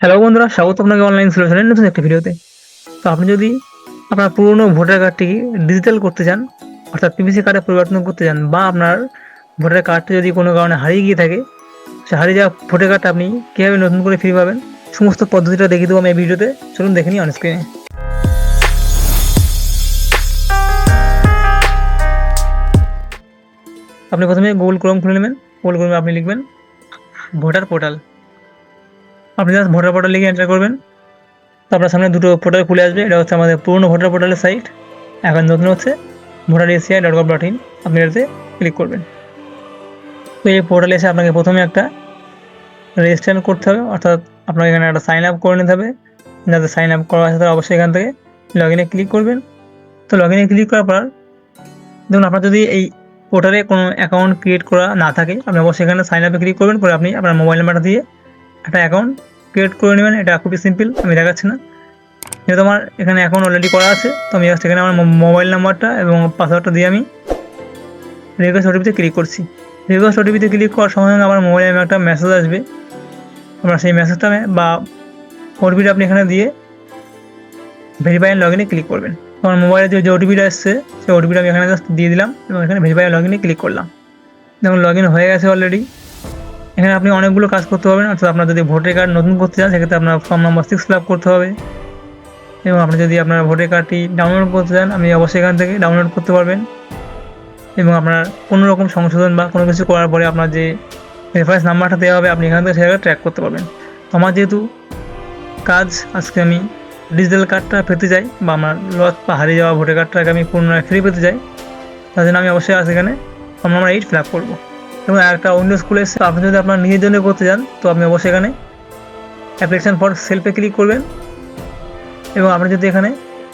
Hello বন্ধুরা, স্বাগত আপনাকে অনলাইন সলিউশনের নতুন একটি ভিডিওতে। তো আপনি যদি আপনার পুরনো ভোটার কার্ডটিকে ডিজিটাল করতে চান, অর্থাৎ পিভিসি কার্ডে পরিবর্তন করতে চান, বা আপনার ভোটার কার্ডটি যদি কোনো কারণে হারিয়ে গিয়ে থাকে, সে হারিয়ে যাওয়া ভোটার কার্ডটা আপনি কীভাবে নতুন করে ফিরে পাবেন, সমস্ত পদ্ধতিটা দেখিয়ে দেবো আমি এই ভিডিওতে। চলুন দেখে নিই অন স্ক্রিনে। আপনি প্রথমে গুগল ক্রোম খুলে নেবেন। গুগল ক্রোমে আপনি লিখবেন ভোটার পোর্টাল। আপনি জাস্ট ভোটার পোর্টাল লিখে এন্টার করবেন। তো আপনার সামনে দুটো পোর্টাল খুলে আসবে। এটা হচ্ছে আমাদের পুরনো ভোটার পোর্টালের সাইট, এখন নতুন হচ্ছে voter.eci.gov.in। আপনি এটাতে ক্লিক করবেন। তো এই পোর্টালে এসে আপনাকে প্রথমে একটা রেজিস্ট্রেশন করতে হবে, অর্থাৎ আপনাকে এখানে একটা সাইন আপ করে নিতে হবে। যাতে সাইন আপ করা আছে তারা অবশ্যই এখান থেকে লগ ইনে ক্লিক করবেন। তো লগ ইনে ক্লিক করার পর দেখুন, আপনার যদি এই পোর্টালে কোনো অ্যাকাউন্ট ক্রিয়েট করা না থাকে, আপনি অবশ্যই এখানে সাইন আপে ক্লিক করবেন। পরে আপনি আপনার মোবাইল নাম্বারটা দিয়ে একটা অ্যাকাউন্ট ক্রিয়েট করে নেবেন। এটা খুবই সিম্পল, আমি দেখাচ্ছি না। যেহেতু আমার এখানে অ্যাকাউন্ট অলরেডি করা আছে, তো আমি জাস্ট এখানে আমার মোবাইল নাম্বারটা এবং পাসওয়ার্ডটা দিয়ে আমি রিকোয়েস্ট ওটিপিতে ক্লিক করছি। রিকোয়েস্ট ওটিপিতে ক্লিক করার সঙ্গে সঙ্গে আমার মোবাইলে একটা মেসেজ আসবে। আপনার সেই মেসেজটা বা ওটিপিটা আপনি এখানে দিয়ে ভেরিফাই অ্যান্ড লগ ইনে ক্লিক করবেন। আমার মোবাইলে যে ওটিপিটা এসছে, সেই ওটিপিটা আমি এখানে জাস্ট দিয়ে দিলাম এবং এখানে ভেরিফাই অ্যান্ড লগ ইনে ক্লিক করলাম। দেখুন, লগ ইন হয়ে গেছে অলরেডি। এখানে আপনি অনেকগুলো কাজ করতে পারবেন। অর্থাৎ আপনার যদি ভোটার কার্ড নতুন করতে চান, সেক্ষেত্রে আপনার ফর্ম নাম্বার 6 ফিল আপ করতে হবে। এবং আপনি যদি আপনার ভোটার কার্ডটি ডাউনলোড করতে চান, আপনি অবশ্যই এখান থেকে ডাউনলোড করতে পারবেন। এবং আপনার কোনো রকম সংশোধন বা কোনো কিছু করার পরে আপনার যে রেফারেন্স নাম্বারটা দেওয়া হবে, আপনি এখান থেকে সেটা ট্র্যাক করতে পারবেন। তো আমার যেহেতু কাজ, আজকে আমি ডিজিটাল কার্ডটা পেতে চাই, বা আমার লস বা হারিয়ে যাওয়া ভোটার কার্ডটাকে আমি পুনরায় ফিরে পেতে চাই, তার জন্য আমি অবশ্যই আজ এখানে ফর্ম নাম্বার 8 ফিল আপ করবো। এবং একটা উইন্ডোজ খুলে এসে আপনি যদি আপনার নিজের জন্য করতে চান, তো আপনি অবশ্যই এখানে অ্যাপ্লিকেশন ফর সেলফে ক্লিক করবেন। এবং আপনি যদি এখানে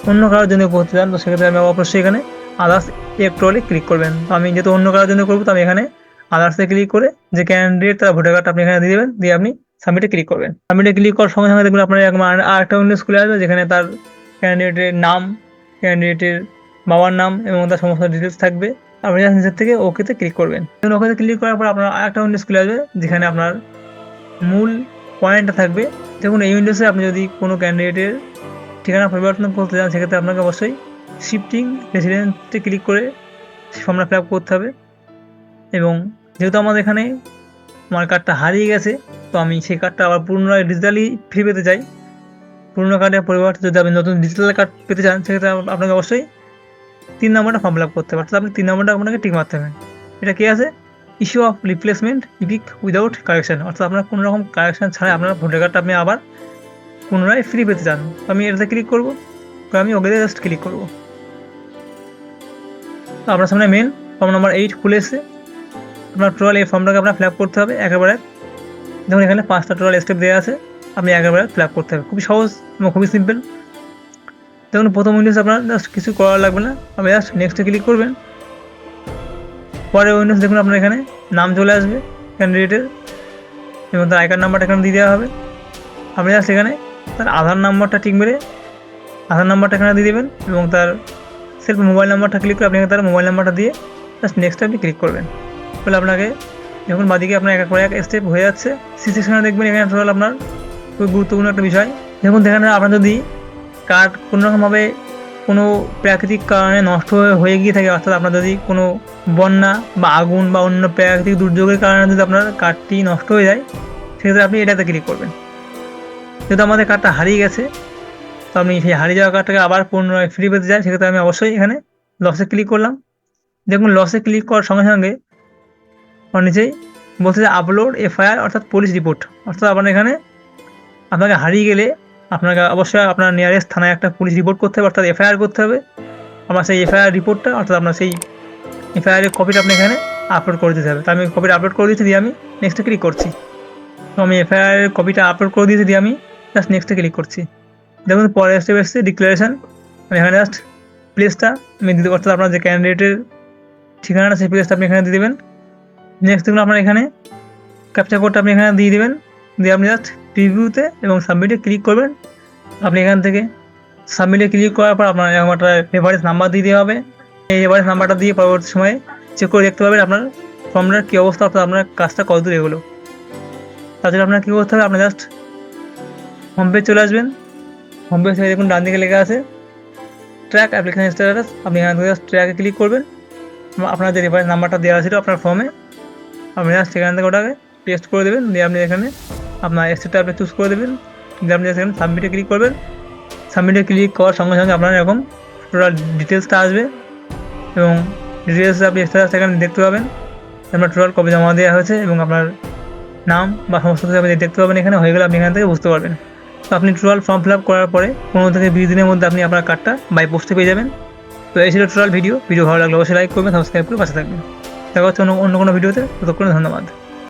অন্য কারোর জন্য করতে চান, তো সেক্ষেত্রে আমি অবশ্যই এখানে আদার্স ইলেকট্রলে ক্লিক করবেন। তো আমি যেহেতু অন্য কারোর জন্য করবো, তো আমি এখানে আদার্সে ক্লিক করে যে ক্যান্ডিডেট তার ভোটার কার্ডটা আপনি এখানে দিয়ে দেবেন, দিয়ে আপনি সাবমিটে ক্লিক করবেন। সাবমিটে ক্লিক করার সঙ্গে সঙ্গে দেখবেন আপনার আরেকটা উইন্ডোজ খুলে আসবে, যেখানে তার ক্যান্ডিডেটের নাম, ক্যান্ডিডেটের বাবার নাম এবং তার সমস্ত ডিটেলস থাকবে। আপনি জাস্ট নিজের থেকে ওকেতে ক্লিক করবেন। এবং ওকেতে ক্লিক করার পর আপনার আরেকটা উইন্ডোজ খুলে আসবে, যেখানে আপনার মূল পয়েন্টটা থাকবে। দেখুন, এই উইন্ডোজে আপনি যদি কোনো ক্যান্ডিডেটের ঠিকানা পরিবর্তন করতে চান, সেক্ষেত্রে আপনাকে অবশ্যই শিফটিং রেসিডেন্সে ক্লিক করে ফর্মটা ফিল আপ করতে হবে। এবং যেহেতু আমাদের এখানে আমার কার্ডটা হারিয়ে গেছে, তো আমি সেই কার্ডটা আবার পুনরায় ডিজিটালি ফিরে পেতে চাই। পুরনো কার্ডের পরিবর্তে যদি আপনি নতুন ডিজিটাল কার্ড পেতে চান, সেক্ষেত্রে আপনাকে অবশ্যই 3 নম্বরটা ফর্ম ফিল আপ করতে হবে। অর্থাৎ আপনি 3 নম্বরটা আপনাকে টিক মারতে হবে। এটা কী আছে? Issue of replacement epic without correction. অর্থাৎ আপনার কোনো রকম কারেকশন ছাড়াই আপনার ভোটার কার্ডটা আপনি আবার পুনরায় ফ্রি পেতে চান। তো আমি এটাতে ক্লিক করবো, তো আমি ওকে জাস্ট ক্লিক করবো। তো আপনার সামনে মেন ফর্ম নাম্বার 8 খুলে এসেছে। আপনার টোটাল এই ফর্মটাকে আপনার ফিল আপ করতে হবে একেবারে। দেখুন, এখানে 5টা টোটাল স্টেপ দেওয়া আছে, আপনি একেবারে ফিল আপ করতে হবে। খুবই সহজ এবং খুবই সিম্পল। দেখুন, প্রথম উইন্ডোজ আপনার জাস্ট কিছু করা লাগবে না, আপনি জাস্ট নেক্সটে ক্লিক করবেন। পরের উইন্ডোজ দেখুন, আপনার এখানে নাম চলে আসবে ক্যান্ডিডেটের এবং তার আই কার্ড নাম্বারটা এখানে দিয়ে দেওয়া হবে। আপনি জাস্ট এখানে তার আধার নাম্বারটা ঠিক মেরে আধার নাম্বারটা এখানে দিয়ে দেবেন এবং তার সেলফ মোবাইল নাম্বারটা ক্লিক করে আপনি তার মোবাইল নাম্বারটা দিয়ে জাস্ট নেক্সটে আপনি ক্লিক করবেন। তাহলে আপনাকে যখন বাদিকে আপনার এক করে এক স্টেপ হয়ে যাচ্ছে, সি সেকশনে দেখবেন এখানে টোটাল আপনার খুবই গুরুত্বপূর্ণ একটা বিষয়। দেখুন, এখানে আপনার যদি কার্ড কোনোরকমভাবে কোনো প্রাকৃতিক কারণে নষ্ট হয়ে গিয়ে থাকে, অর্থাৎ আপনার যদি কোনো বন্যা বা আগুন বা অন্য প্রাকৃতিক দুর্যোগের কারণে যদি আপনার কার্ডটি নষ্ট হয়ে যায়, সেক্ষেত্রে আপনি এটাতে ক্লিক করবেন। যেহেতু আমাদের কার্ডটা হারিয়ে গেছে, তো আপনি সেই হারিয়ে যাওয়া কার্ডটাকে আবার পুনরায় ফ্রি পেতে চান, সেক্ষেত্রে আমি অবশ্যই এখানে লসে ক্লিক করলাম। দেখুন, লসে ক্লিক করার সঙ্গে সঙ্গে আমার নিচেই বলছে যে আপলোড এফআইআর, অর্থাৎ পুলিশ রিপোর্ট। অর্থাৎ আপনার এখানে আপনাকে হারিয়ে গেলে আপনাকে অবশ্যই আপনার নিয়ারেস্ট থানায় একটা পুলিশ রিপোর্ট করতে হবে, অর্থাৎ এফআইআর করতে হবে। আমার সেই এফআইআর রিপোর্টটা, অর্থাৎ আপনার সেই এফআইআরের কপিটা আপনি এখানে আপলোড করে দিতে হবে। তো আমি কপিটা আপলোড করে দিয়েছি, দিয়ে আমি নেক্সটে ক্লিক করছি। তো আমি এফআইআরের কপিটা আপলোড করে দিয়েছি, দিয়ে আমি জাস্ট নেক্সটে ক্লিক করছি। দেখুন, পরের স্টেপ এসছে ডিক্লারেশন। আমি এখানে জাস্ট প্লেসটা আমি দিতে, অর্থাৎ আপনার যে ক্যান্ডিডেটের ঠিকানাটা সেই প্লেসটা আপনি এখানে দিয়ে দেবেন। নেক্সট দেখুন, আপনার এখানে ক্যাপচা কোডটা আপনি এখানে দিয়ে দেবেন, দিয়ে আপনি জাস্ট প্রিভিউতে এবং সাবমিটে ক্লিক করবেন। আপনি এখান থেকে সাবমিটে ক্লিক করার পর আপনার একটা রেফারেন্স নাম্বার দিয়ে দেওয়া হবে। এই রেফারেন্স নাম্বারটা দিয়ে পরবর্তী সময়ে চেক করে দেখতে পাবেন আপনার ফর্মটার কী অবস্থা, অর্থাৎ আপনার কাজটা কতদূর এগোলো। তার জন্য আপনার কী করতে হবে, আপনার জাস্ট হোম পেজ চলে আসবেন। হোম পেজ থেকে দেখুন ডান দিকে লেখা আছে ট্র্যাক অ্যাপ্লিকেশন স্ট্যাটাস। আপনি এখান থেকে ট্র্যাকে ক্লিক করবেন। আপনার যে রেফারেন্স নাম্বারটা দেওয়া ছিল আপনার ফর্মে, আপনি জাস্ট সেখান থেকে ওটাকে পেস্ট করে দেবেন। দিয়ে আপনি এখানে আপনার স্টেটটা আপনি চুজ করে দেবেন। দিয়ে আপনি সেখানে সাবমিটে ক্লিক করবেন। সাবমিটে ক্লিক করার সঙ্গে সঙ্গে আপনার এরকম টোটাল ডিটেলসটা আসবে এবং ডিটেলস আপনি স্ট্যাটাস সেখানে দেখতে পাবেন। আপনার টোটাল কবে জমা দেওয়া হয়েছে এবং আপনার নাম বা সমস্ত কিছু আপনি দেখতে পাবেন এখানে। হয়ে গেলে আপনি এখান থেকে বুঝতে পারবেন। তো আপনি টোটাল ফর্ম ফিল আপ করার পরে 15 থেকে 20 দিনের মধ্যে আপনি আপনার কার্ডটা বাই পোস্টে পেয়ে যাবেন। তো এই ছিল টোটাল ভিডিও ভালো লাগলে অবশ্যই লাইক করবেন, সাবস্ক্রাইব করে পাশে থাকবেন। দেখা হচ্ছে অন্য কোনো ভিডিওতে। ততক্ষণে ধন্যবাদ।